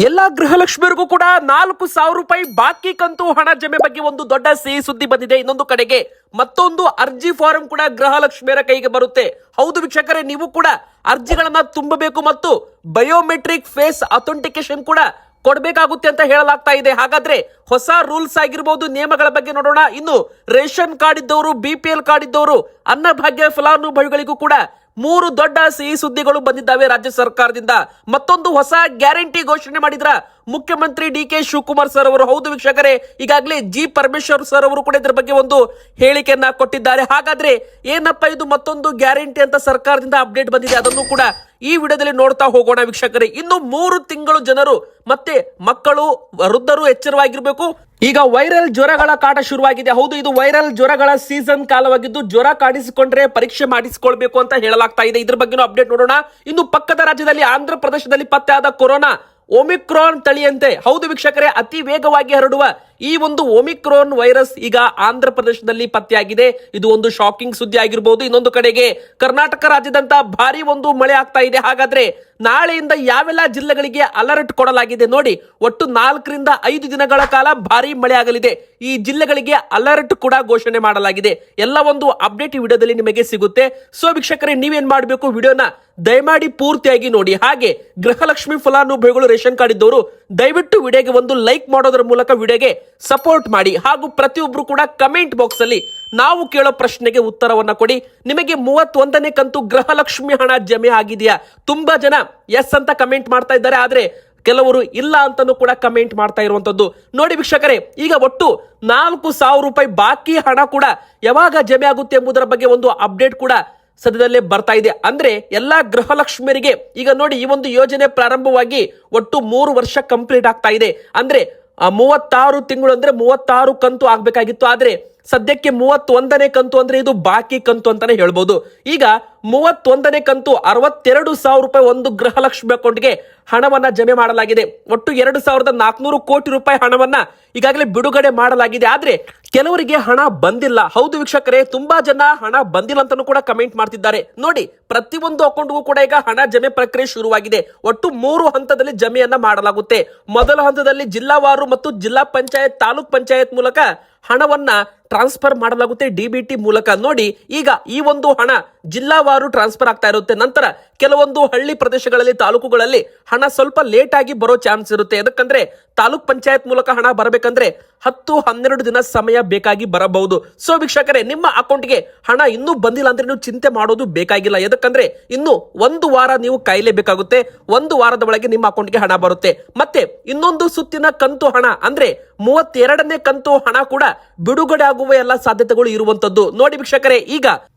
ಎಲ್ಲಾ ಗೃಹಲಕ್ಷ್ಮಿಯರಿಗೂ ಕೂಡ 4,000 ರೂಪಾಯಿ ಬಾಕಿ ಕಂತು ಹಣ ಜಮೆ ಬಗ್ಗೆ ಒಂದು ದೊಡ್ಡ ಸಿಹಿ ಸುದ್ದಿ ಬಂದಿದೆ. ಇನ್ನೊಂದು ಕಡೆಗೆ ಮತ್ತೊಂದು ಅರ್ಜಿ ಫಾರಂ ಕೂಡ ಗೃಹಲಕ್ಷ್ಮಿಯರ ಕೈಗೆ ಬರುತ್ತೆ. ಹೌದು ವೀಕ್ಷಕರೇ, ನೀವು ಕೂಡ ಅರ್ಜಿಗಳನ್ನ ತುಂಬಬೇಕು ಮತ್ತು ಬಯೋಮೆಟ್ರಿಕ್ ಫೇಸ್ ಅಥೆಂಟಿಕೇಶನ್ ಕೂಡ ಕೊಡಬೇಕಾಗುತ್ತೆ ಅಂತ ಹೇಳಲಾಗ್ತಾ ಇದೆ. ಹಾಗಾದ್ರೆ ಹೊಸ ರೂಲ್ಸ್ ಆಗಿರಬಹುದು, ನಿಯಮಗಳ ಬಗ್ಗೆ ನೋಡೋಣ. ಇನ್ನು ರೇಷನ್ ಕಾರ್ಡ್ ಇದ್ದವರು, BPL ಕಾರ್ಡ್ ಇದ್ದವರು, ಅನ್ನಭಾಗ್ಯ ಫಲಾನುಭವಿಗಳಿಗೂ ಕೂಡ 3 ದೊಡ್ಡ ಸಿಹಿ ಸುದ್ದಿಗಳು ಬಂದಿದ್ದಾವೆ ರಾಜ್ಯ ಸರ್ಕಾರದಿಂದ. ಮತ್ತೊಂದು ಹೊಸ ಗ್ಯಾರಂಟಿ ಘೋಷಣೆ ಮಾಡಿದ್ರ ಮುಖ್ಯಮಂತ್ರಿ DK ಶಿವಕುಮಾರ್ ಸರ್ ಅವರು. ಹೌದು ವೀಕ್ಷಕರೇ, ಈಗಾಗಲೇ G ಪರಮೇಶ್ವರ್ ಸರ್ ಅವರು ಕೂಡ ಇದರ ಬಗ್ಗೆ ಒಂದು ಹೇಳಿಕೆಯನ್ನ ಕೊಟ್ಟಿದ್ದಾರೆ. ಹಾಗಾದ್ರೆ ಏನಪ್ಪಾ ಇದು ಮತ್ತೊಂದು ಗ್ಯಾರಂಟಿ ಅಂತ ಸರ್ಕಾರದಿಂದ ಅಪ್ಡೇಟ್ ಬಂದಿದೆ, ಅದನ್ನು ಕೂಡ ಈ ವಿಡಿಯೋದಲ್ಲಿ ನೋಡ್ತಾ ಹೋಗೋಣ ವೀಕ್ಷಕರೇ. ಇನ್ನು 3 ತಿಂಗಳು ಜನರು ಮತ್ತೆ ಮಕ್ಕಳು, ವೃದ್ಧರು ಎಚ್ಚರವಾಗಿರ್ಬೇಕು. ಈಗ ವೈರಲ್ ಜ್ವರಗಳ ಕಾಟ ಶುರುವಾಗಿದೆ. ಹೌದು, ಇದು ವೈರಲ್ ಜ್ವರಗಳ ಸೀಸನ್ ಕಾಲವಾಗಿದ್ದು ಜ್ವರ ಕಾಣಿಸಿಕೊಂಡ್ರೆ ಪರೀಕ್ಷೆ ಮಾಡಿಸಿಕೊಳ್ಬೇಕು ಅಂತ ಹೇಳಲಾಗ್ತಾ ಇದೆ. ಇದ್ರ ಬಗ್ಗೆ ಅಪ್ಡೇಟ್ ನೋಡೋಣ. ಇನ್ನು ಪಕ್ಕದ ರಾಜ್ಯದಲ್ಲಿ ಆಂಧ್ರ ಪ್ರದೇಶದಲ್ಲಿ ಪತ್ತೆಯಾದ ಕೊರೋನಾ ಒಮಿಕ್ರಾನ್ ತಳಿಯಂತೆ. ಹೌದು ವೀಕ್ಷಕರೇ, ಅತಿ ವೇಗವಾಗಿ ಹರಡುವ ಈ ಒಂದು ಒಮಿಕ್ರಾನ್ ವೈರಸ್ ಈಗ ಆಂಧ್ರ ಪ್ರದೇಶದಲ್ಲಿ ಪತ್ತೆಯಾಗಿದೆ. ಇದು ಒಂದು ಶಾಕಿಂಗ್ ಸುದ್ದಿ ಆಗಿರಬಹುದು. ಇನ್ನೊಂದು ಕಡೆಗೆ ಕರ್ನಾಟಕ ರಾಜ್ಯದಂತ ಭಾರಿ ಒಂದು ಮಳೆ ಆಗ್ತಾ ಇದೆ. ಹಾಗಾದ್ರೆ ನಾಳೆಯಿಂದ ಯಾವೆಲ್ಲ ಜಿಲ್ಲೆಗಳಿಗೆ ಅಲರ್ಟ್ ಕೊಡಲಾಗಿದೆ ನೋಡಿ. ಒಟ್ಟು 4 ರಿಂದ 5 ದಿನಗಳ ಕಾಲ ಭಾರಿ ಮಳೆ ಆಗಲಿದೆ. ಈ ಜಿಲ್ಲೆಗಳಿಗೆ ಅಲರ್ಟ್ ಕೂಡ ಘೋಷಣೆ ಮಾಡಲಾಗಿದೆ. ಎಲ್ಲ ಒಂದು ಅಪ್ಡೇಟ್ ಈ ವಿಡಿಯೋದಲ್ಲಿ ನಿಮಗೆ ಸಿಗುತ್ತೆ. ಸೊ ವೀಕ್ಷಕರೇ, ನೀವೇನ್ ಮಾಡಬೇಕು, ವಿಡಿಯೋನ ದಯಮಾಡಿ ಪೂರ್ತಿಯಾಗಿ ನೋಡಿ. ಹಾಗೆ ಗೃಹಲಕ್ಷ್ಮಿ ಫಲಾನುಭವಿಗಳು, ರೇಷನ್ ಕಾರ್ಡ್ ಇದ್ದವರು ದಯವಿಟ್ಟು ವಿಡಿಯೋಗೆ ಒಂದು ಲೈಕ್ ಮಾಡೋದ್ರ ಮೂಲಕ ವಿಡಿಯೋಗೆ ಸಪೋರ್ಟ್ ಮಾಡಿ. ಹಾಗೂ ಪ್ರತಿಯೊಬ್ರು ಕೂಡ ಕಮೆಂಟ್ ಬಾಕ್ಸ್ ಅಲ್ಲಿ ನಾವು ಕೇಳೋ ಪ್ರಶ್ನೆಗೆ ಉತ್ತರವನ್ನ ಕೊಡಿ. ನಿಮಗೆ 31ನೇ ಕಂತು ಗೃಹಲಕ್ಷ್ಮಿ ಹಣ ಜಮೆ ಆಗಿದೆಯಾ? ತುಂಬಾ ಜನ ಎಸ್ ಅಂತ ಕಮೆಂಟ್ ಮಾಡ್ತಾ ಇದ್ದಾರೆ, ಆದ್ರೆ ಕೆಲವರು ಇಲ್ಲ ಅಂತಾನೂ ಕೂಡ ಕಮೆಂಟ್ ಮಾಡ್ತಾ ಇರುವಂತದ್ದು ನೋಡಿ ವೀಕ್ಷಕರೇ. ಈಗ ಒಟ್ಟು 4,000 ರೂಪಾಯಿ ಬಾಕಿ ಹಣ ಕೂಡ ಯಾವಾಗ ಜಮೆ ಆಗುತ್ತೆ ಎಂಬುದರ ಬಗ್ಗೆ ಒಂದು ಅಪ್ಡೇಟ್ ಕೂಡ ಸದ್ಯದಲ್ಲೇ ಬರ್ತಾ ಇದೆ. ಅಂದ್ರೆ ಎಲ್ಲಾ ಗೃಹಲಕ್ಷ್ಮಿಯರಿಗೆ ಈಗ ನೋಡಿ, ಈ ಒಂದು ಯೋಜನೆ ಪ್ರಾರಂಭವಾಗಿ ಒಟ್ಟು 3 ವರ್ಷ ಕಂಪ್ಲೀಟ್ ಆಗ್ತಾ ಇದೆ. ಅಂದ್ರೆ 36 ತಿಂಗಳು ಅಂದ್ರೆ 36 ಕಂತು ಆಗ್ಬೇಕಾಗಿತ್ತು. ಆದ್ರೆ ಸದ್ಯಕ್ಕೆ 31ನೇ ಕಂತು ಅಂದ್ರೆ ಇದು ಬಾಕಿ ಕಂತು ಅಂತಾನೆ ಹೇಳ್ಬೋದು. ಈಗ 31ನೇ ಕಂತು 62,000 ರೂಪಾಯಿ ಒಂದು ಗೃಹಲಕ್ಷ್ಮಿ ಅಕೌಂಟ್ಗೆ ಹಣವನ್ನ ಜಮೆ ಮಾಡಲಾಗಿದೆ. ಒಟ್ಟು 2,400 ಕೋಟಿ ರೂಪಾಯಿ ಹಣವನ್ನ ಈಗಾಗಲೇ ಬಿಡುಗಡೆ ಮಾಡಲಾಗಿದೆ. ಆದ್ರೆ ಕೆಲವರಿಗೆ ಹಣ ಬಂದಿಲ್ಲ. ಹೌದು ವೀಕ್ಷಕರೇ, ತುಂಬಾ ಜನ ಹಣ ಬಂದಿಲ್ಲ ಅಂತಾನೂ ಕೂಡ ಕಮೆಂಟ್ ಮಾಡ್ತಿದ್ದಾರೆ ನೋಡಿ. ಪ್ರತಿಯೊಂದು ಅಕೌಂಟ್ಗೂ ಕೂಡ ಈಗ ಹಣ ಜಮೆ ಪ್ರಕ್ರಿಯೆ ಶುರುವಾಗಿದೆ. ಒಟ್ಟು 3 ಹಂತದಲ್ಲಿ ಜಮೆಯನ್ನ ಮಾಡಲಾಗುತ್ತೆ. ಮೊದಲ ಹಂತದಲ್ಲಿ ಜಿಲ್ಲಾವಾರು ಮತ್ತು ಜಿಲ್ಲಾ ಪಂಚಾಯತ್, ತಾಲೂಕ್ ಪಂಚಾಯತ್ ಮೂಲಕ ಹಣವನ್ನ ಟ್ರಾನ್ಸ್ಫರ್ ಮಾಡಲಾಗುತ್ತೆ DBT ಮೂಲಕ. ನೋಡಿ, ಈಗ ಈ ಒಂದು ಹಣ ಜಿಲ್ಲಾವಾರು ಟ್ರಾನ್ಸ್ಫರ್ ಆಗ್ತಾ ಇರುತ್ತೆ. ನಂತರ ಕೆಲವೊಂದು ಹಳ್ಳಿ ಪ್ರದೇಶಗಳಲ್ಲಿ, ತಾಲೂಕುಗಳಲ್ಲಿ ಹಣ ಸ್ವಲ್ಪ ಲೇಟ್ ಆಗಿ ಬರೋ ಚಾನ್ಸ್ ಇರುತ್ತೆ. ಯಾಕಂದ್ರೆ ತಾಲೂಕ್ ಪಂಚಾಯತ್ ಮೂಲಕ ಹಣ ಬರಬೇಕಂದ್ರೆ 10-12 ದಿನ ಸಮಯ ಬೇಕಾಗಿ ಬರಬಹುದು. ಸೊ ವೀಕ್ಷಕರೇ, ನಿಮ್ಮ ಅಕೌಂಟ್ಗೆ ಹಣ ಇನ್ನೂ ಬಂದಿಲ್ಲ ಅಂದ್ರೆ ನೀವು ಚಿಂತೆ ಮಾಡೋದು ಬೇಕಾಗಿಲ್ಲ. ಯಾಕಂದ್ರೆ ಇನ್ನು 1 ವಾರ ನೀವು ಕಾಯಲೇಬೇಕಾಗುತ್ತೆ. 1 ವಾರದ ಒಳಗೆ ನಿಮ್ಮ ಅಕೌಂಟ್ಗೆ ಹಣ ಬರುತ್ತೆ. ಮತ್ತೆ ಇನ್ನೊಂದು ಸುತ್ತಿನ ಕಂತು ಹಣ ಅಂದ್ರೆ 32ನೇ ಕಂತು ಹಣ ಕೂಡ ಬಿಡುಗಡೆ ಆಗುವ ಎಲ್ಲ ಸಾಧ್ಯತೆಗಳು ಇರುವಂತದ್ದು ನೋಡಿ ವೀಕ್ಷಕರೇ. ಈಗ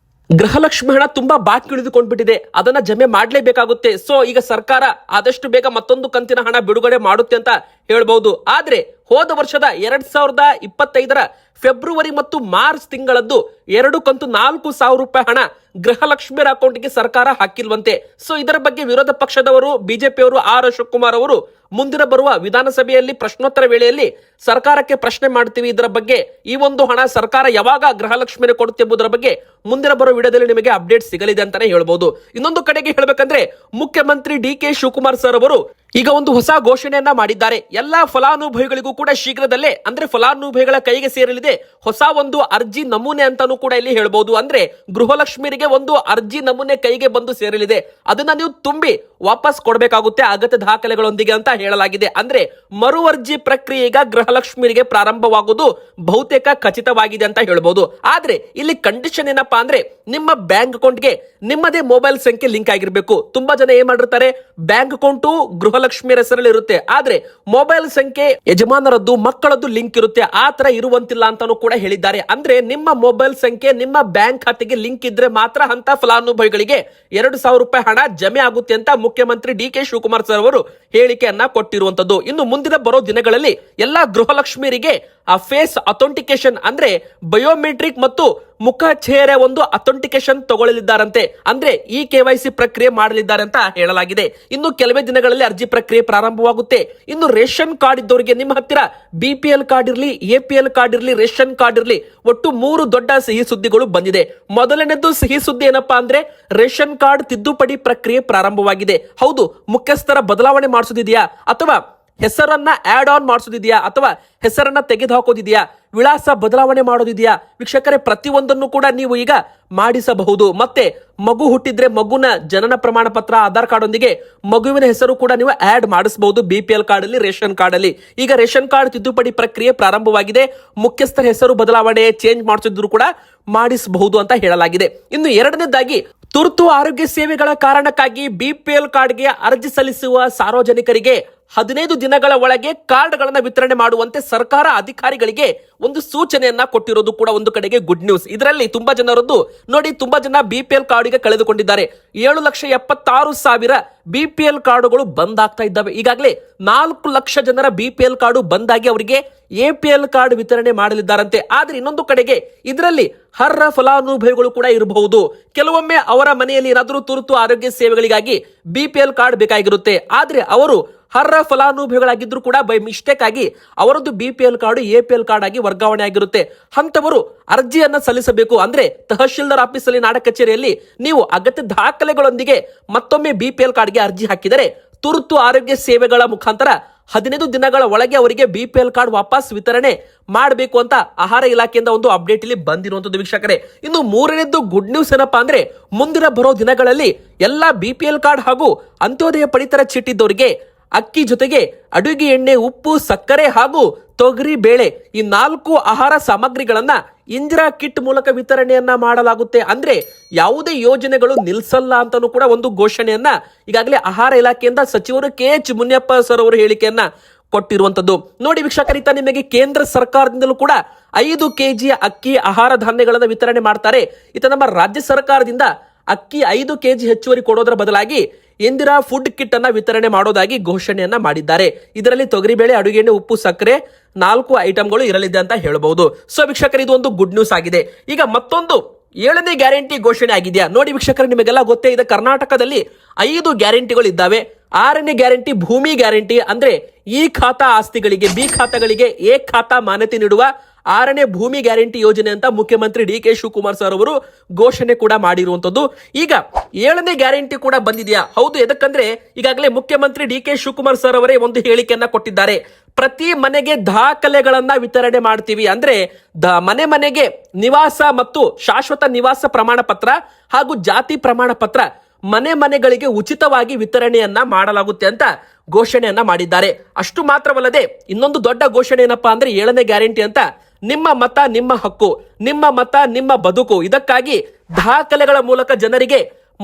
ಗೃಹಲಕ್ಷ್ಮಿ ಹಣ ತುಂಬಾ ಬಾಕಿ ಉಳಿದುಕೊಂಡ್ಬಿಟ್ಟಿದೆ, ಅದನ್ನ ಜಮೆ ಮಾಡಲೇಬೇಕಾಗುತ್ತೆ. ಸೊ ಈಗ ಸರ್ಕಾರ ಆದಷ್ಟು ಬೇಗ ಮತ್ತೊಂದು ಕಂತಿನ ಹಣ ಬಿಡುಗಡೆ ಮಾಡುತ್ತೆ ಅಂತ ಹೇಳ್ಬಹುದು. ಆದ್ರೆ ಹೋದ ವರ್ಷದ 2025ರ ಫೆಬ್ರವರಿ ಮತ್ತು ಮಾರ್ಚ್ ತಿಂಗಳದ್ದು 2 ಕಂತು 4,000 ರೂಪಾಯಿ ಹಣ ಗೃಹಲಕ್ಷ್ಮಿಯರ ಅಕೌಂಟ್ಗೆ ಸರ್ಕಾರ ಹಾಕಿಲ್ವಂತೆ. ಸೊ ಇದರ ಬಗ್ಗೆ ವಿರೋಧ ಪಕ್ಷದವರು, ಬಿಜೆಪಿಯವರು, ಆರ್ ಅಶೋಕ್ ಕುಮಾರ್ ಅವರು ಮುಂದಿನ ಬರುವ ವಿಧಾನಸಭೆಯಲ್ಲಿ ಪ್ರಶ್ನೋತ್ತರ ವೇಳೆಯಲ್ಲಿ ಸರ್ಕಾರಕ್ಕೆ ಪ್ರಶ್ನೆ ಮಾಡ್ತೀವಿ, ಇದರ ಬಗ್ಗೆ ಈ ಒಂದು ಹಣ ಸರ್ಕಾರ ಯಾವಾಗ ಗೃಹಲಕ್ಷ್ಮಿಗೆ ಕೊಡುತ್ತೆ ಎಂಬುದರ ಬಗ್ಗೆ ಮುಂದಿನ ಬರುವ ವಿಡಿಯೋದಲ್ಲಿ ನಿಮಗೆ ಅಪ್ಡೇಟ್ ಸಿಗಲಿದೆ ಅಂತಾನೆ ಹೇಳ್ಬಹುದು. ಇನ್ನೊಂದು ಕಡೆಗೆ ಹೇಳಬೇಕಂದ್ರೆ ಮುಖ್ಯಮಂತ್ರಿ DK ಶಿವಕುಮಾರ್ ಸರ್ ಅವರು ಈಗ ಒಂದು ಹೊಸ ಘೋಷಣೆಯನ್ನ ಮಾಡಿದ್ದಾರೆ. ಎಲ್ಲಾ ಫಲಾನುಭವಿಗಳಿಗೂ ಕೂಡ ಶೀಘ್ರದಲ್ಲೇ ಅಂದ್ರೆ ಫಲಾನುಭವಿಗಳ ಕೈಗೆ ಸೇರಲಿದೆ ಹೊಸ ಒಂದು ಅರ್ಜಿ ನಮೂನೆ ಅಂತಾನೂ ಕೂಡ ಇಲ್ಲಿ ಹೇಳ್ಬಹುದು. ಅಂದ್ರೆ ಗೃಹಲಕ್ಷ್ಮಿಯರಿಗೆ ಒಂದು ಅರ್ಜಿ ನಮೂನೆ ಕೈಗೆ ಬಂದು ಸೇರಲಿದೆ. ಅದನ್ನ ನೀವು ತುಂಬಿ ವಾಪಸ್ ಕೊಡಬೇಕಾಗುತ್ತೆ ಅಗತ್ಯ ದಾಖಲೆಗಳೊಂದಿಗೆ ಅಂತ ಹೇಳಲಾಗಿದೆ. ಅಂದ್ರೆ ಮರು ಅರ್ಜಿ ಪ್ರಕ್ರಿಯೆ ಈಗ ಗೃಹಲಕ್ಷ್ಮಿಯರಿಗೆ ಪ್ರಾರಂಭವಾಗುವುದು ಬಹುತೇಕ ಖಚಿತವಾಗಿದೆ ಅಂತ ಹೇಳ್ಬಹುದು. ಆದ್ರೆ ಇಲ್ಲಿ ಕಂಡೀಷನ್ ಏನಪ್ಪಾ ಅಂದ್ರೆ ನಿಮ್ಮ ಬ್ಯಾಂಕ್ ಅಕೌಂಟ್ಗೆ ನಿಮ್ಮದೇ ಮೊಬೈಲ್ ಸಂಖ್ಯೆ ಲಿಂಕ್ ಆಗಿರ್ಬೇಕು. ತುಂಬಾ ಜನ ಏನ್ ಮಾಡಿರ್ತಾರೆ, ಬ್ಯಾಂಕ್ ಅಕೌಂಟು ಗೃಹಲಕ್ಷ್ಮಿಯರ ಹೆಸರಲ್ಲಿ ಇರುತ್ತೆ, ಆದ್ರೆ ಮೊಬೈಲ್ ಸಂಖ್ಯೆ ಯಜಮಾನರದ್ದು, ಮಕ್ಕಳದ್ದು ಲಿಂಕ್ ಇರುತ್ತೆ. ಆ ತರ ಇರುವಂತಿಲ್ಲ ಅಂತಾನೂ ಕೂಡ ಹೇಳಿದ್ದಾರೆ. ಅಂದ್ರೆ ನಿಮ್ಮ ಮೊಬೈಲ್ ಸಂಖ್ಯೆ ನಿಮ್ಮ ಬ್ಯಾಂಕ್ ಖಾತೆಗೆ ಲಿಂಕ್ ಇದ್ರೆ ಮಾತ್ರ ಅಂತ ಫಲಾನುಭವಿಗಳಿಗೆ 2,000 ರೂಪಾಯಿ ಹಣ ಜಮೆ ಆಗುತ್ತೆ ಅಂತ ಮುಖ್ಯಮಂತ್ರಿ DK ಶಿವಕುಮಾರ್ ಸರ್ ಅವರು ಹೇಳಿಕೆಯನ್ನ ಕೊಟ್ಟಿರುವಂತದ್ದು. ಇನ್ನು ಮುಂದಿನ ಬರೋ ದಿನಗಳಲ್ಲಿ ಎಲ್ಲಾ ಗೃಹಲಕ್ಷ್ಮಿಯರಿಗೆ ಆ ಫೇಸ್ ಅಥೆಂಟಿಕೇಶನ್ ಅಂದ್ರೆ ಬಯೋಮೆಟ್ರಿಕ್ ಮತ್ತು ಮುಖ ಚೇಹರೆ ಒಂದು ಅಥೆಂಟಿಕೇಶನ್ ತಗೊಳ್ಳಲಿದ್ದಾರಂತೆ. ಅಂದ್ರೆ ಈ KYC ಪ್ರಕ್ರಿಯೆ ಮಾಡಲಿದ್ದಾರೆ ಅಂತ ಹೇಳಲಾಗಿದೆ. ಇನ್ನು ಕೆಲವೇ ದಿನಗಳಲ್ಲಿ ಅರ್ಜಿ ಪ್ರಕ್ರಿಯೆ ಪ್ರಾರಂಭವಾಗುತ್ತೆ. ಇನ್ನು ರೇಷನ್ ಕಾರ್ಡ್ ಇದ್ದವರಿಗೆ ನಿಮ್ಮ ಹತ್ತಿರ BPL ಕಾರ್ಡ್ ಇರಲಿ, APL ಕಾರ್ಡ್ ಇರಲಿ, ರೇಷನ್ ಕಾರ್ಡ್ ಇರಲಿ, ಒಟ್ಟು 3 ದೊಡ್ಡ ಸಿಹಿ ಸುದ್ದಿಗಳು ಬಂದಿದೆ. ಮೊದಲನೇದು ಸಿಹಿ ಸುದ್ದಿ ಏನಪ್ಪಾ ಅಂದ್ರೆ ರೇಷನ್ ಕಾರ್ಡ್ ತಿದ್ದುಪಡಿ ಪ್ರಕ್ರಿಯೆ ಪ್ರಾರಂಭವಾಗಿದೆ. ಹೌದು, ಮುಖ್ಯಸ್ಥರ ಬದಲಾವಣೆ ಮಾಡಿಸೋದಿದೆಯಾ ಅಥವಾ ಹೆಸರನ್ನ ಆಡ್ ಆನ್ ಮಾಡಿಸೋದಿದೆಯಾ ಅಥವಾ ಹೆಸರನ್ನ ತೆಗೆದು ಹಾಕೋದಿದೆಯಾ, ವಿಳಾಸ ಬದಲಾವಣೆ ಮಾಡೋದಿದೆಯಾ ವೀಕ್ಷಕರೇ, ಪ್ರತಿಯೊಂದನ್ನು ಕೂಡ ನೀವು ಈಗ ಮಾಡಿಸಬಹುದು. ಮತ್ತೆ ಮಗು ಹುಟ್ಟಿದ್ರೆ ಮಗುನ ಜನನ ಪ್ರಮಾಣ ಪತ್ರ, ಆಧಾರ್ ಕಾರ್ಡ್ ಒಂದಿಗೆ ಮಗುವಿನ ಹೆಸರು ಕೂಡ ನೀವು ಆಡ್ ಮಾಡಿಸಬಹುದು BPL ಕಾರ್ಡ್ ಅಲ್ಲಿ, ರೇಷನ್ ಕಾರ್ಡ್ ಅಲ್ಲಿ. ಈಗ ರೇಷನ್ ಕಾರ್ಡ್ ತಿದ್ದುಪಡಿ ಪ್ರಕ್ರಿಯೆ ಪ್ರಾರಂಭವಾಗಿದೆ. ಮುಖ್ಯಸ್ಥರ ಹೆಸರು ಬದಲಾವಣೆ, ಚೇಂಜ್ ಮಾಡಿಸಿದ್ರು ಕೂಡ ಮಾಡಿಸಬಹುದು ಅಂತ ಹೇಳಲಾಗಿದೆ. ಇನ್ನು ಎರಡನೇದಾಗಿ, ತುರ್ತು ಆರೋಗ್ಯ ಸೇವೆಗಳ ಕಾರಣಕ್ಕಾಗಿ BPL ಕಾರ್ಡ್ಗೆ ಅರ್ಜಿ ಸಲ್ಲಿಸುವ ಸಾರ್ವಜನಿಕರಿಗೆ 15 ದಿನಗಳ ಒಳಗೆ ಕಾರ್ಡ್ಗಳನ್ನು ವಿತರಣೆ ಮಾಡುವಂತೆ ಸರ್ಕಾರ ಅಧಿಕಾರಿಗಳಿಗೆ ಒಂದು ಸೂಚನೆಯನ್ನ ಕೊಟ್ಟಿರೋದು ಕೂಡ ಒಂದು ಕಡೆಗೆ ಗುಡ್ ನ್ಯೂಸ್. ಇದರಲ್ಲಿ ತುಂಬಾ ಜನರದ್ದು ನೋಡಿ, ತುಂಬಾ ಜನ BPL ಕಾರ್ಡ್ಗೆ ಕಳೆದುಕೊಂಡಿದ್ದಾರೆ. 7,76,000 BPL ಕಾರ್ಡುಗಳು ಬಂದ್ ಆಗ್ತಾ ಇದ್ದಾವೆ. ಈಗಾಗಲೇ 4 ಲಕ್ಷ ಜನರ BPL ಕಾರ್ಡು ಬಂದಾಗಿ ಅವರಿಗೆ APL ಕಾರ್ಡ್ ವಿತರಣೆ ಮಾಡಲಿದ್ದಾರಂತೆ. ಆದ್ರೆ ಇನ್ನೊಂದು ಕಡೆಗೆ ಇದರಲ್ಲಿ ಅರ್ಹ ಫಲಾನುಭವಿಗಳು ಕೂಡ ಇರಬಹುದು. ಕೆಲವೊಮ್ಮೆ ಅವರ ಮನೆಯಲ್ಲಿ ಏನಾದರೂ ತುರ್ತು ಆರೋಗ್ಯ ಸೇವೆಗಳಿಗಾಗಿ BPL ಕಾರ್ಡ್ ಬೇಕಾಗಿರುತ್ತೆ. ಆದ್ರೆ ಅವರು ಅರ್ಹ ಫಲಾನುಭವಿಗಳಾಗಿದ್ರು ಕೂಡ ಬೈ ಮಿಸ್ಟೇಕ್ ಆಗಿ ಅವರದ್ದು BPL ಕಾರ್ಡ್ APL ಕಾರ್ಡ್ ಆಗಿ ವರ್ಗಾವಣೆ ಆಗಿರುತ್ತೆ. ಅಂತವರು ಅರ್ಜಿಯನ್ನ ಸಲ್ಲಿಸಬೇಕು. ಅಂದ್ರೆ ತಹಶೀಲ್ದಾರ್ ಆಫೀಸ್ ಅಲ್ಲಿ, ನಾಡ ಕಚೇರಿಯಲ್ಲಿ ನೀವು ಅಗತ್ಯ ದಾಖಲೆಗಳೊಂದಿಗೆ ಮತ್ತೊಮ್ಮೆ BPL ಕಾರ್ಡ್ಗೆ ಅರ್ಜಿ ಹಾಕಿದರೆ ತುರ್ತು ಆರೋಗ್ಯ ಸೇವೆಗಳ ಮುಖಾಂತರ 15 ದಿನಗಳ ಒಳಗೆ ಅವರಿಗೆ BPL ಕಾರ್ಡ್ ವಾಪಸ್ ವಿತರಣೆ ಮಾಡಬೇಕು ಅಂತ ಆಹಾರ ಇಲಾಖೆಯಿಂದ ಒಂದು ಅಪ್ಡೇಟ್ ಇಲ್ಲಿ ಬಂದಿರುವಂತದ್ದು ವೀಕ್ಷಕರೇ. ಇನ್ನು ಮೂರನೇದ್ದು ಗುಡ್ ನ್ಯೂಸ್ ಏನಪ್ಪಾ ಅಂದ್ರೆ, ಮುಂದಿನ ಬರೋ ದಿನಗಳಲ್ಲಿ ಎಲ್ಲಾ BPL ಕಾರ್ಡ್ ಹಾಗೂ ಅಂತ್ಯೋದಯ ಪಡಿತರ ಚೀಟಿದ್ದವರಿಗೆ ಅಕ್ಕಿ ಜೊತೆಗೆ ಅಡುಗೆ ಎಣ್ಣೆ, ಉಪ್ಪು, ಸಕ್ಕರೆ ಹಾಗೂ ತೊಗರಿ ಬೇಳೆ ಈ 4 ಆಹಾರ ಸಾಮಗ್ರಿಗಳನ್ನ ಇಂದಿರಾ ಕಿಟ್ ಮೂಲಕ ವಿತರಣೆಯನ್ನ ಮಾಡಲಾಗುತ್ತೆ. ಅಂದ್ರೆ ಯಾವುದೇ ಯೋಜನೆಗಳು ನಿಲ್ಸಲ್ಲ ಅಂತಾನೂ ಕೂಡ ಒಂದು ಘೋಷಣೆಯನ್ನ ಈಗಾಗಲೇ ಆಹಾರ ಇಲಾಖೆಯಿಂದ ಸಚಿವರು KH ಮುನಿಯಪ್ಪ ಸರ್ ಅವರು ಹೇಳಿಕೆಯನ್ನ ಕೊಟ್ಟಿರುವಂತದ್ದು. ನೋಡಿ ವೀಕ್ಷಕರಿತ, ನಿಮಗೆ ಕೇಂದ್ರ ಸರ್ಕಾರದಿಂದಲೂ ಕೂಡ 5 kg ಅಕ್ಕಿ ಆಹಾರ ಧಾನ್ಯಗಳನ್ನ ವಿತರಣೆ ಮಾಡ್ತಾರೆ. ಇತ ನಮ್ಮ ರಾಜ್ಯ ಸರ್ಕಾರದಿಂದ ಅಕ್ಕಿ 5 kg ಹೆಚ್ಚುವರಿ ಕೊಡೋದರ ಬದಲಾಗಿ ಇಂದಿರಾ ಫುಡ್ ಕಿಟ್ ಅನ್ನ ವಿತರಣೆ ಮಾಡೋದಾಗಿ ಘೋಷಣೆಯನ್ನ ಮಾಡಿದ್ದಾರೆ. ಇದರಲ್ಲಿ ತೊಗರಿಬೇಳೆ, ಅಡುಗೆ ಎಣ್ಣೆ, ಉಪ್ಪು, ಸಕ್ಕರೆ 4 ಐಟಮ್ಗಳು ಇರಲಿದೆ ಅಂತ ಹೇಳಬಹುದು. ಸೊ ವೀಕ್ಷಕರು, ಇದು ಒಂದು ಗುಡ್ ನ್ಯೂಸ್ ಆಗಿದೆ. ಈಗ ಮತ್ತೊಂದು 7ನೇ ಗ್ಯಾರಂಟಿ ಘೋಷಣೆ ಆಗಿದೆಯಾ ನೋಡಿ ವೀಕ್ಷಕರು, ನಿಮಗೆಲ್ಲ ಗೊತ್ತೇ ಇದೆ, ಕರ್ನಾಟಕದಲ್ಲಿ 5 ಗ್ಯಾರಂಟಿಗಳು ಇದ್ದಾವೆ. 6ನೇ ಗ್ಯಾರಂಟಿ ಭೂಮಿ ಗ್ಯಾರಂಟಿ. ಅಂದ್ರೆ ಈ ಖಾತಾ ಆಸ್ತಿಗಳಿಗೆ, ಬಿ ಖಾತಾಗಳಿಗೆ ಎ ಖಾತಾ ಮಾನ್ಯತೆ ನೀಡುವ 6ನೇ ಭೂಮಿ ಗ್ಯಾರಂಟಿ ಯೋಜನೆ ಅಂತ ಮುಖ್ಯಮಂತ್ರಿ DK ಶಿವಕುಮಾರ್ ಸರ್ ಅವರು ಘೋಷಣೆ ಕೂಡ ಮಾಡಿರುವಂತದ್ದು. ಈಗ 7ನೇ ಗ್ಯಾರಂಟಿ ಕೂಡ ಬಂದಿದೆಯಾ? ಹೌದು. ಎದಕ್ಕಂದ್ರೆ ಈಗಾಗಲೇ ಮುಖ್ಯಮಂತ್ರಿ DK ಶಿವಕುಮಾರ್ ಸರ್ ಅವರೇ ಒಂದು ಹೇಳಿಕೆಯನ್ನ ಕೊಟ್ಟಿದ್ದಾರೆ. ಪ್ರತಿ ಮನೆಗೆ ದಾಖಲೆಗಳನ್ನ ವಿತರಣೆ ಮಾಡ್ತೀವಿ. ಅಂದ್ರೆ ಮನೆ ಮನೆಗೆ ನಿವಾಸ ಮತ್ತು ಶಾಶ್ವತ ನಿವಾಸ ಪ್ರಮಾಣ ಪತ್ರ ಹಾಗೂ ಜಾತಿ ಪ್ರಮಾಣ ಪತ್ರ ಮನೆ ಮನೆಗಳಿಗೆ ಉಚಿತವಾಗಿ ವಿತರಣೆಯನ್ನ ಮಾಡಲಾಗುತ್ತೆ ಅಂತ ಘೋಷಣೆಯನ್ನ ಮಾಡಿದ್ದಾರೆ. ಅಷ್ಟು ಮಾತ್ರವಲ್ಲದೆ ಇನ್ನೊಂದು ದೊಡ್ಡ ಘೋಷಣೆ ಏನಪ್ಪಾ ಅಂದ್ರೆ 7ನೇ ಗ್ಯಾರಂಟಿ ಅಂತ, ನಿಮ್ಮ ಮತ ನಿಮ್ಮ ಹಕ್ಕು, ನಿಮ್ಮ ಮತ ನಿಮ್ಮ ಬದುಕು. ಇದಕ್ಕಾಗಿ ದಾಖಲೆಗಳ ಮೂಲಕ ಜನರಿಗೆ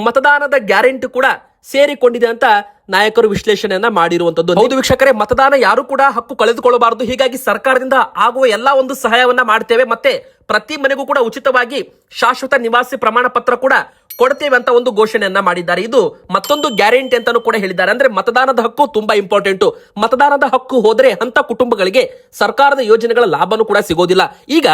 ಮತದಾನದ ಗ್ಯಾರಂಟಿ ಕೂಡ ಸೇರಿಕೊಂಡಿದೆ ಅಂತ ನಾಯಕರು ವಿಶ್ಲೇಷಣೆಯನ್ನ ಮಾಡಿರುವಂತದ್ದು. ಹೌದು ವೀಕ್ಷಕರೇ, ಮತದಾನ ಯಾರು ಕೂಡ ಹಕ್ಕು ಕಳೆದುಕೊಳ್ಳಬಾರದು. ಹೀಗಾಗಿ ಸರ್ಕಾರದಿಂದ ಆಗುವ ಎಲ್ಲಾ ಒಂದು ಸಹಾಯವನ್ನ ಮಾಡ್ತೇವೆ. ಮತ್ತೆ ಪ್ರತಿ ಮನೆಗೂ ಕೂಡ ಉಚಿತವಾಗಿ ಶಾಶ್ವತ ನಿವಾಸಿ ಪ್ರಮಾಣ ಪತ್ರ ಕೂಡ ಕೊಡ್ತೇವೆ ಅಂತ ಒಂದು ಘೋಷಣೆಯನ್ನ ಮಾಡಿದ್ದಾರೆ. ಇದು ಮತ್ತೊಂದು ಗ್ಯಾರಂಟಿ ಅಂತಾನೂ ಕೂಡ ಹೇಳಿದ್ದಾರೆ. ಅಂದ್ರೆ ಮತದಾನದ ಹಕ್ಕು ತುಂಬಾ ಇಂಪಾರ್ಟೆಂಟ್. ಮತದಾನದ ಹಕ್ಕು ಹೋದ್ರೆ ಅಂತ ಕುಟುಂಬಗಳಿಗೆ ಸರ್ಕಾರದ ಯೋಜನೆಗಳ ಲಾಭನೂ ಕೂಡ ಸಿಗೋದಿಲ್ಲ. ಈಗ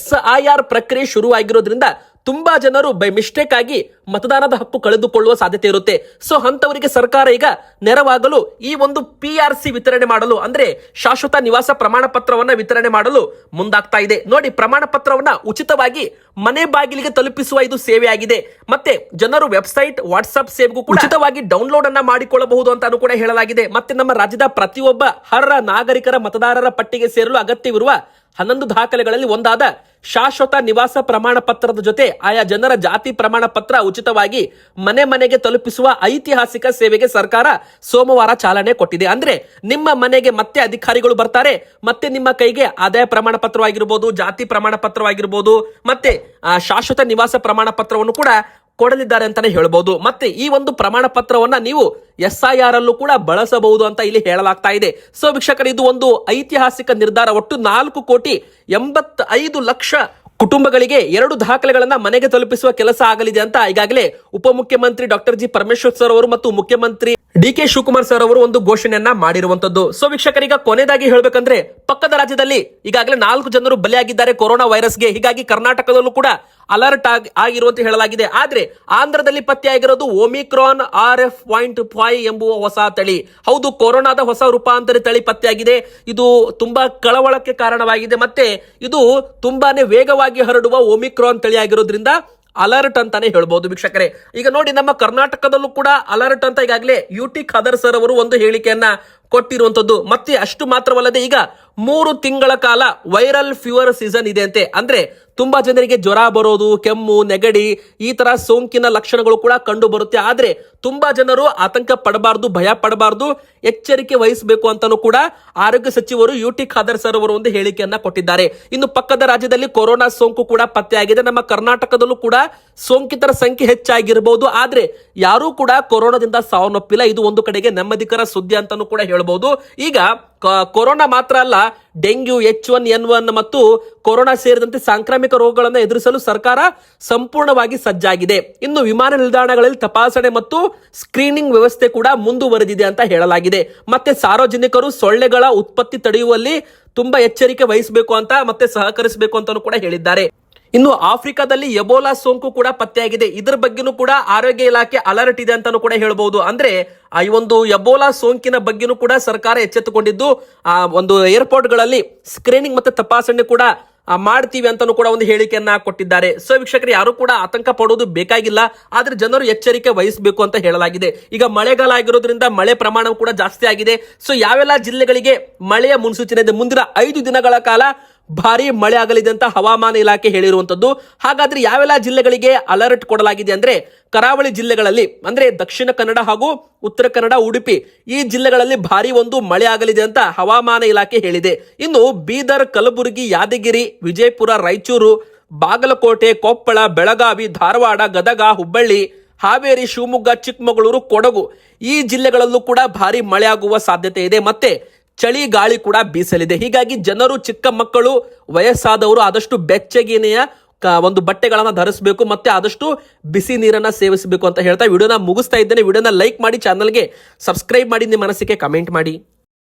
SIR ಪ್ರಕ್ರಿಯೆ ಶುರುವಾಗಿರೋದ್ರಿಂದ ತುಂಬಾ ಜನರು ಬೈ ಮಿಸ್ಟೇಕ್ ಆಗಿ ಮತದಾನದ ಹಕ್ಕು ಕಳೆದುಕೊಳ್ಳುವ ಸಾಧ್ಯತೆ ಇರುತ್ತೆ. ಸೊ ಅಂತವರಿಗೆ ಸರ್ಕಾರ ಈಗ ನೆರವಾಗಲು ಈ ಒಂದು PRC ವಿತರಣೆ ಮಾಡಲು, ಅಂದ್ರೆ ಶಾಶ್ವತ ನಿವಾಸ ಪ್ರಮಾಣ ಪತ್ರವನ್ನ ವಿತರಣೆ ಮಾಡಲು ಮುಂದಾಗ್ತಾ ಇದೆ. ನೋಡಿ, ಪ್ರಮಾಣ ಪತ್ರವನ್ನ ಉಚಿತವಾಗಿ ಮನೆ ಬಾಗಿಲಿಗೆ ತಲುಪಿಸುವ ಇದು ಸೇವೆ ಆಗಿದೆ. ಮತ್ತೆ ಜನರು ವೆಬ್ಸೈಟ್, ವಾಟ್ಸ್ಆಪ್ ಸೇವೆಗೂ ಕೂಡ ಉಚಿತವಾಗಿ ಡೌನ್ಲೋಡ್ ಅನ್ನ ಮಾಡಿಕೊಳ್ಳಬಹುದು ಅಂತಾನು ಕೂಡ ಹೇಳಲಾಗಿದೆ. ಮತ್ತೆ ನಮ್ಮ ರಾಜ್ಯದ ಪ್ರತಿಯೊಬ್ಬ ಅರ್ಹ ನಾಗರಿಕರ ಮತದಾರರ ಪಟ್ಟಿಗೆ ಸೇರಲು ಅಗತ್ಯವಿರುವ 11 ದಾಖಲೆಗಳಲ್ಲಿ ಒಂದಾದ ಶಾಶ್ವತ ನಿವಾಸ ಪ್ರಮಾಣ ಪತ್ರದ ಜೊತೆ ಆಯಾ ಜನರ ಜಾತಿ ಪ್ರಮಾಣ ಪತ್ರ ಉಚಿತವಾಗಿ ಮನೆ ಮನೆಗೆ ತಲುಪಿಸುವ ಐತಿಹಾಸಿಕ ಸೇವೆಗೆ ಸರ್ಕಾರ ಸೋಮವಾರ ಚಾಲನೆ ಕೊಟ್ಟಿದೆ. ಅಂದ್ರೆ ನಿಮ್ಮ ಮನೆಗೆ ಮತ್ತೆ ಅಧಿಕಾರಿಗಳು ಬರ್ತಾರೆ, ಮತ್ತೆ ನಿಮ್ಮ ಕೈಗೆ ಆದಾಯ ಪ್ರಮಾಣ ಪತ್ರವಾಗಿರ್ಬೋದು, ಜಾತಿ ಪ್ರಮಾಣ ಪತ್ರವಾಗಿರ್ಬೋದು, ಮತ್ತೆ ಶಾಶ್ವತ ನಿವಾಸ ಪ್ರಮಾಣ ಪತ್ರವನ್ನು ಕೂಡ ಕೊಡಲಿದ್ದಾರೆ ಅಂತಾನೆ ಹೇಳ್ಬಹುದು. ಮತ್ತೆ ಈ ಒಂದು ಪ್ರಮಾಣ ಪತ್ರವನ್ನ ನೀವು SIR ಅಲ್ಲೂ ಕೂಡ ಬಳಸಬಹುದು ಅಂತ ಇಲ್ಲಿ ಹೇಳಲಾಗ್ತಾ ಇದೆ. ಸೊ ವೀಕ್ಷಕರು, ಇದು ಒಂದು ಐತಿಹಾಸಿಕ ನಿರ್ಧಾರ. ಒಟ್ಟು 4,85,00,000 ಕುಟುಂಬಗಳಿಗೆ 2 ದಾಖಲೆಗಳನ್ನ ಮನೆಗೆ ತಲುಪಿಸುವ ಕೆಲಸ ಆಗಲಿದೆ ಅಂತ ಈಗಾಗಲೇ ಉಪಮುಖ್ಯಮಂತ್ರಿ ಡಾಕ್ಟರ್ G ಪರಮೇಶ್ವರ್ ಸರ್ ಅವರು ಮತ್ತು ಮುಖ್ಯಮಂತ್ರಿ DK ಶಿವಕುಮಾರ್ ಸರ್ ಅವರು ಒಂದು ಘೋಷಣೆಯನ್ನ ಮಾಡಿರುವಂತದ್ದು. ಸೊ ವೀಕ್ಷಕರೀಗ ಕೊನೆಯದಾಗಿ ಹೇಳ್ಬೇಕಂದ್ರೆ, ಪಕ್ಕದ ರಾಜ್ಯದಲ್ಲಿ ಈಗಾಗಲೇ 4 ಜನರು ಬಲಿಯಾಗಿದ್ದಾರೆ ಕೊರೋನಾ ವೈರಸ್ಗೆ. ಹೀಗಾಗಿ ಕರ್ನಾಟಕದಲ್ಲೂ ಕೂಡ ಅಲರ್ಟ್ ಆಗಿರುವಂತೆ ಹೇಳಲಾಗಿದೆ. ಆದ್ರೆ ಆಂಧ್ರದಲ್ಲಿ ಪತ್ತೆಯಾಗಿರೋದು ಒಮಿಕ್ರಾನ್ RF.5 ಎಂಬುವ ಹೊಸ ತಳಿ. ಹೌದು, ಕೊರೋನಾದ ಹೊಸ ರೂಪಾಂತರಿ ತಳಿ ಪತ್ತೆಯಾಗಿದೆ. ಇದು ತುಂಬಾ ಕಳವಳಕ್ಕೆ ಕಾರಣವಾಗಿದೆ. ಮತ್ತೆ ಇದು ತುಂಬಾನೇ ವೇಗವಾಗಿ ಹರಡುವ ಒಮಿಕ್ರಾನ್ ತಳಿ ಆಗಿರೋದ್ರಿಂದ ಅಲರ್ಟ್ ಅಂತಾನೆ ಹೇಳ್ಬಹುದು ವೀಕ್ಷಕರೇ. ಈಗ ನೋಡಿ, ನಮ್ಮ ಕರ್ನಾಟಕದಲ್ಲೂ ಕೂಡ ಅಲರ್ಟ್ ಅಂತ ಈಗಾಗಲೇ UT ಖಾದರ್ ಸರ್ ಅವರು ಒಂದು ಹೇಳಿಕೆಯನ್ನ ಕೊಟ್ಟಿರುವಂತದ್ದು. ಮತ್ತೆ ಅಷ್ಟು ಮಾತ್ರವಲ್ಲದೆ ಈಗ 3 ತಿಂಗಳ ಕಾಲ ವೈರಲ್ ಫೀವರ್ ಸೀಸನ್ ಇದೆ ಅಂತೆ. ಅಂದ್ರೆ ತುಂಬಾ ಜನರಿಗೆ ಜ್ವರ ಬರೋದು, ಕೆಮ್ಮು, ನೆಗಡಿ ಈ ತರ ಸೋಂಕಿನ ಲಕ್ಷಣಗಳು ಕೂಡ ಕಂಡು ಬರುತ್ತೆ. ಆದ್ರೆ ತುಂಬಾ ಜನರು ಆತಂಕ ಪಡಬಾರ್ದು, ಭಯ ಪಡಬಾರ್ದು, ಎಚ್ಚರಿಕೆ ವಹಿಸಬೇಕು ಅಂತಾನೂ ಕೂಡ ಆರೋಗ್ಯ ಸಚಿವರು UT ಖಾದರ್ ಸರ್ ಅವರು ಒಂದು ಹೇಳಿಕೆಯನ್ನ ಕೊಟ್ಟಿದ್ದಾರೆ. ಇನ್ನು ಪಕ್ಕದ ರಾಜ್ಯದಲ್ಲಿ ಕೊರೋನಾ ಸೋಂಕು ಕೂಡ ಪತ್ತೆಯಾಗಿದೆ. ನಮ್ಮ ಕರ್ನಾಟಕದಲ್ಲೂ ಕೂಡ ಸೋಂಕಿತರ ಸಂಖ್ಯೆ ಹೆಚ್ಚಾಗಿರಬಹುದು, ಆದ್ರೆ ಯಾರೂ ಕೂಡ ಕೊರೋನಾದಿಂದ ಸಾವನ್ನಪ್ಪಿಲ್ಲ. ಇದು ಒಂದು ಕಡೆಗೆ ನೆಮ್ಮದಿಕರ ಸುದ್ದಿ ಅಂತಾನೂ ಕೂಡ ಹೇಳ್ಬಹುದು. ಈಗ ಕೊರೋನಾ ಮಾತ್ರ ಅಲ್ಲ, ಡೆಂಗ್ಯೂ, H1N1 ಮತ್ತು ಕೊರೋನಾ ಸೇರಿದಂತೆ ಸಾಂಕ್ರಾಮಿಕ ರೋಗಗಳನ್ನು ಎದುರಿಸಲು ಸರ್ಕಾರ ಸಂಪೂರ್ಣವಾಗಿ ಸಜ್ಜಾಗಿದೆ. ಇನ್ನು ವಿಮಾನ ನಿಲ್ದಾಣಗಳಲ್ಲಿ ತಪಾಸಣೆ ಮತ್ತು ಸ್ಕ್ರೀನಿಂಗ್ ವ್ಯವಸ್ಥೆ ಕೂಡ ಮುಂದುವರೆದಿದೆ ಅಂತ ಹೇಳಲಾಗಿದೆ. ಮತ್ತೆ ಸಾರ್ವಜನಿಕರು ಸೊಳ್ಳೆಗಳ ಉತ್ಪತ್ತಿ ತಡೆಯುವಲ್ಲಿ ತುಂಬಾ ಎಚ್ಚರಿಕೆ ವಹಿಸಬೇಕು ಅಂತ ಮತ್ತೆ ಸಹಕರಿಸಬೇಕು ಅಂತಾನೂ ಕೂಡ ಹೇಳಿದ್ದಾರೆ. ಇನ್ನು ಆಫ್ರಿಕಾದಲ್ಲಿ ಎಬೋಲಾ ಸೋಂಕು ಕೂಡ ಪತ್ತೆಯಾಗಿದೆ. ಇದರ ಬಗ್ಗೆನೂ ಕೂಡ ಆರೋಗ್ಯ ಇಲಾಖೆ ಅಲರ್ಟ್ ಇದೆ ಅಂತಾನೂ ಕೂಡ ಹೇಳ್ಬಹುದು. ಅಂದ್ರೆ ಈ ಒಂದು ಎಬೋಲಾ ಸೋಂಕಿನ ಬಗ್ಗೆನೂ ಕೂಡ ಸರ್ಕಾರ ಎಚ್ಚೆತ್ತುಕೊಂಡಿದ್ದು ಒಂದು ಏರ್ಪೋರ್ಟ್ ಗಳಲ್ಲಿ ಸ್ಕ್ರೀನಿಂಗ್ ಮತ್ತೆ ತಪಾಸಣೆ ಕೂಡ ಮಾಡ್ತೀವಿ ಅಂತಾನೂ ಕೂಡ ಒಂದು ಹೇಳಿಕೆಯನ್ನ ಕೊಟ್ಟಿದ್ದಾರೆ. ಸೊ ವೀಕ್ಷಕರು, ಯಾರು ಕೂಡ ಆತಂಕ ಪಡೋದು ಬೇಕಾಗಿಲ್ಲ, ಆದ್ರೆ ಜನರು ಎಚ್ಚರಿಕೆ ವಹಿಸಬೇಕು ಅಂತ ಹೇಳಲಾಗಿದೆ. ಈಗ ಮಳೆಗಾಲ ಆಗಿರೋದ್ರಿಂದ ಮಳೆ ಪ್ರಮಾಣ ಕೂಡ ಜಾಸ್ತಿ ಆಗಿದೆ. ಸೊ ಯಾವೆಲ್ಲ ಜಿಲ್ಲೆಗಳಿಗೆ ಮಳೆಯ ಮುನ್ಸೂಚನೆ ಇದೆ, ಮುಂದಿನ 5 ದಿನಗಳ ಕಾಲ ಭಾರಿ ಮಳೆ ಆಗಲಿದೆ ಅಂತ ಹವಾಮಾನ ಇಲಾಖೆ ಹೇಳಿರುವಂತದ್ದು. ಹಾಗಾದ್ರೆ ಯಾವೆಲ್ಲ ಜಿಲ್ಲೆಗಳಿಗೆ ಅಲರ್ಟ್ ಕೊಡಲಾಗಿದೆ ಅಂದ್ರೆ ಕರಾವಳಿ ಜಿಲ್ಲೆಗಳಲ್ಲಿ, ಅಂದ್ರೆ ದಕ್ಷಿಣ ಕನ್ನಡ ಹಾಗೂ ಉತ್ತರ ಕನ್ನಡ, ಉಡುಪಿ ಈ ಜಿಲ್ಲೆಗಳಲ್ಲಿ ಭಾರಿ ಒಂದು ಮಳೆ ಆಗಲಿದೆ ಅಂತ ಹವಾಮಾನ ಇಲಾಖೆ ಹೇಳಿದೆ. ಇನ್ನು ಬೀದರ್, ಕಲಬುರಗಿ, ಯಾದಗಿರಿ, ವಿಜಯಪುರ, ರಾಯಚೂರು, ಬಾಗಲಕೋಟೆ, ಕೊಪ್ಪಳ, ಬೆಳಗಾವಿ, ಧಾರವಾಡ, ಗದಗ, ಹುಬ್ಬಳ್ಳಿ, ಹಾವೇರಿ, ಶಿವಮೊಗ್ಗ, ಚಿಕ್ಕಮಗಳೂರು, ಕೊಡಗು ಈ ಜಿಲ್ಲೆಗಳಲ್ಲೂ ಕೂಡ ಭಾರಿ ಮಳೆ ಆಗುವ ಸಾಧ್ಯತೆ ಇದೆ. ಮತ್ತೆ ಚಳಿ ಗಾಳಿ ಕೂಡ ಬೀಸಲಿದೆ. ಹೀಗಾಗಿ ಜನರು, ಚಿಕ್ಕ ಮಕ್ಕಳು, ವಯಸ್ಸಾದವರು ಆದಷ್ಟು ಬೆಚ್ಚಗಿನೆಯ ಒಂದು ಬಟ್ಟೆಗಳನ್ನ ಧರಿಸಬೇಕು, ಮತ್ತೆ ಆದಷ್ಟು ಬಿಸಿ ನೀರನ್ನ ಸೇವಿಸಬೇಕು ಅಂತ ಹೇಳ್ತಾ ವಿಡಿಯೋನ ಮುಗಿಸ್ತಾ ಇದ್ದೇನೆ. ವಿಡಿಯೋನ ಲೈಕ್ ಮಾಡಿ, ಚಾನಲ್ಗೆ ಸಬ್ಸ್ಕ್ರೈಬ್ ಮಾಡಿ, ನಿಮ್ಮ ಮನಸ್ಸಿಗೆ ಕಮೆಂಟ್ ಮಾಡಿ.